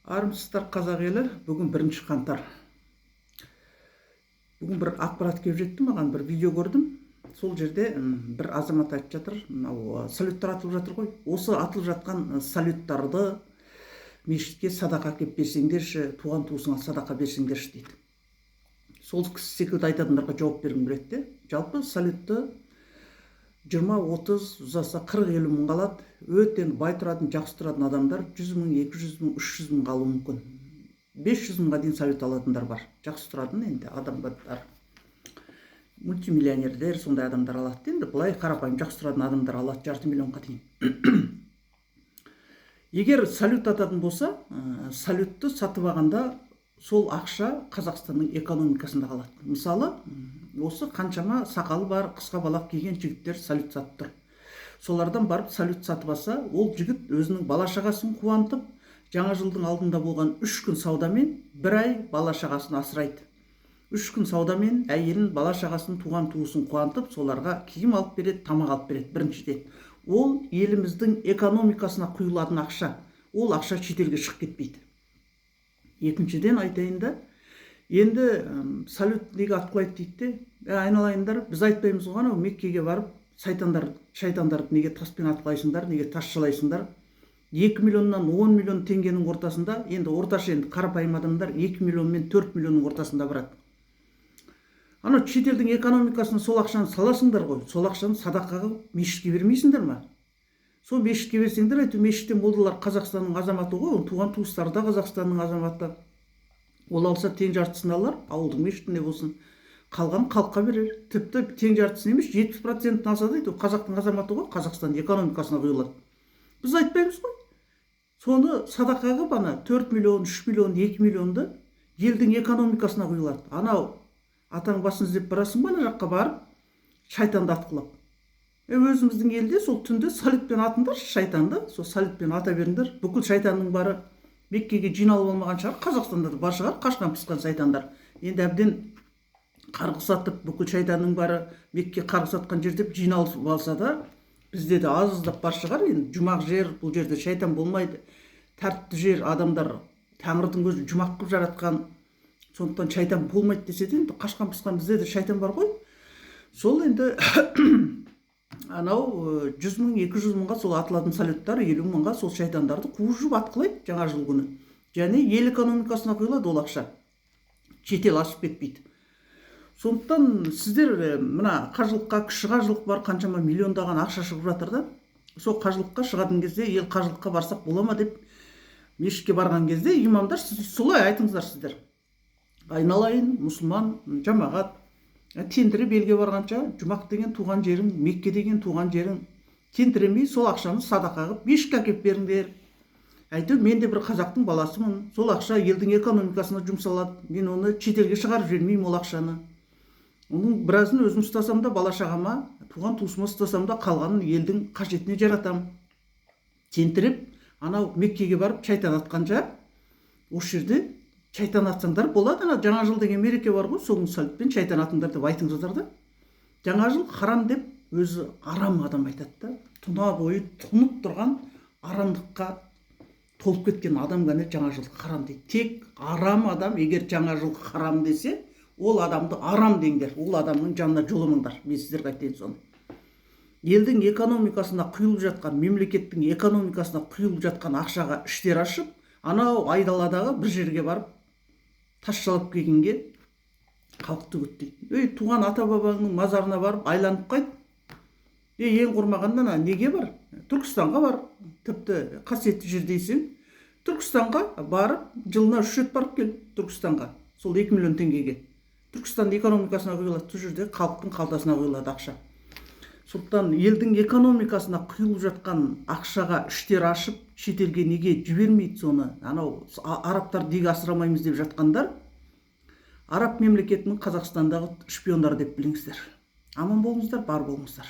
Армысыздар қазақ елі. Бүгін 1 қаңтар. Бүгін бір ақпарат келіп жетті маған, бір видео көрдім. Сол жерде бір азамат айтып жатыр, мынау салюттар атылып жатыр ғой. Осы атылып жатқан салюттарды мешітке садақа әкеп берсеңдерші, туған туысыңа садақа берсеңдерші дейді. Сол кісі секілді айтатындарға жауап бергім келеді. Жалпы салютты 20-30 ұзаса 40-50 мың қалады. Өте бай тұратын, жақсы тұратын адамдар 100 мың, 200 мың, 300 мың қалуы мүмкін. 500 мыңға дейін салют алатындар бар. Жақсы тұратын енді адамдар. Мультимиллионерлер сондай адамдар алады. Енді былай қарапайым жақсы тұратын адамдар алады 500 миллионға дейін. Егер салют ататын болса, салютты сатып алғанда сол ақша Қазақстанның экономикасында қалады. Мысалы, осы қаншама сақалы бар, қысқа балақ киген жігіттер салют сатып тұр. Солардан барып салют сатып алса, ол жігіт өзінің бала шағасын қуантып, жаңа жылдың алдында болған 3 күн саудамен 1 ай бала шағасын асырайды. 3 күн саудамен әйелін, бала шағасын, туған туысын қуантып, соларға киім алып береді, тамақ алып береді. Біріншіден, ол еліміздің экономикасына құйылатын ақша. Ол ақша шетелге шығып кетпейді. Екіншіден айтайын да, енді салют неге атқылайды дейді де, айналайындар, біз айтпаймыз ғой, Меккеге барып, шайтандарды неге таспен атқылайсыңдар, неге тас жалайсыңдар. 2 миллионнан 10 миллион теңгенің ортасында, енді орташа енді қарапайым адамдар 2 миллион мен 4 миллионның ортасында барады. Ана шетелдің экономикасына сол ақшаны саласыңдар ғой, сол ақшаны садақаға мешітке бермейсіңдер ма? Сол мешітке берсеңдер, әйтеуір мешіттен молдалар Қазақстанның азаматы ғой, туған туыстары да Қазақстанның азаматы. Ол алса тең жартысын алар, ауылдың мешітінде болсын. Қалған халыққа берер. Тіпті тең жартысын емес, 70% алса да, қазақтың азаматы ғой, Қазақстанның экономикасына құйылады. Біз айтпаймыз ғой. Соны садақаға бана 4 миллион, 3 миллион, 2 миллионды елдің экономикасына құйылады. Анау атаң басын іздеп барасың ба, ана жаққа барып, шайтанды атқылап. Өзіміздің елде сол түнде салютпен атыңдар шайтанды, сол салютпен ата беріңдер. Бүкіл шайтанның бары Меккеге жиналып алмаған шығар, Қазақстанда да бар шығар, қашқан пысқан шайтандар. Енді әбден қарғыс атып, бүкіл шайтанның бары Мекке қарғыс атқан жерде жиналып алса да, бізде де аздап бар шығар. Енді жұмақ жер, бұл жерде шайтан болмайды. Тәртіпті жер, адамдар Тәңірдің өзі жұмақ қылып жаратқан. Сондықтан шайтан болмайды десе де, енді қашқан пысқан бізде де шайтан бар ғой. Сол енді анау 100 мың, 200 мыңға сол атылатын салюттар 50 мыңға сол шайтандарды қуып атқылайды жаңа жыл күні. Және ел экономикасына құйылады ол ақша. Шетел ашып кетпейді. Сондықтан сіздер мына қажылыққа, кіші қажылық бар, қаншама миллиондаған ақша шығып жатыр да. Сол қажылыққа шығатын кезде, ел қажылыққа барсақ бола ма деп мешітке барған кезде имамдар солай айтыңыздар сіздер. Айналайын, мұсылман, жамағат, тентіреп елге барғанша, жұмақ деген туған жерің, Мекке деген туған жерің, тентіремей сол ақшаны садақа қылып мешітке әкеп беріңдер. Әйтеуір мен де бір қазақтың баласымын, сол ақша елдің экономикасына жұмсалады, мен оны шетелге шығарып жібермеймін ол ақшаны. Оның біразын өзім ұстасам да, бала шағама, туған туысыма ұстасам да, қалғанын елдің қажетіне жаратам. Тентіреп, анау Меккеге барып шайтан атқанша, осы жерде шайтан атсаңдар болады. Ана жаңа жыл деген мереке бар ғой, соның салютпен шайтан атыңдар деп айтыңыздар да. Жаңа жыл харам деп өзі арам адам айтады да. Тұна бойы тұнып тұрған арамдыққа толып кеткен адам ғана жаңа жыл харам дейді. Тек арам адам егер жаңа жыл харам десе, ол адамды арам деңдер. Ол адамның жанына жолымыңдар. Мен сіздерге айтайын соны. Елдің экономикасына құйылып жатқан, мемлекеттің экономикасына құйылып жатқан ақшаға іштер ашып, анау айдаладағы бір жерге барып тас жалап келгенге халықты үгіттейді. Туған ата бабаңның мазарына барып айланып қайт. Ең құрмағанда неге бар? Түркістанға бар. Тіпті қасиетті жер дейсің. Түркістанға барып, жылына 3 рет барып кел. Түркістанға. Сол 2 миллион теңгеге. Түркістанның экономикасына құйылады, сол жерде халықтың қалтасына құйылады ақша. Сондықтан елдің экономикасына құйылып жатқан ақшаға іштер ашып, шетелге неге жібермейді соны? Анау арабтар неге асырамаймыз деп жатқандар, араб мемлекетінің Қазақстандағы шпиондар деп біліңіздер. Аман болыңыздар, бар болыңыздар.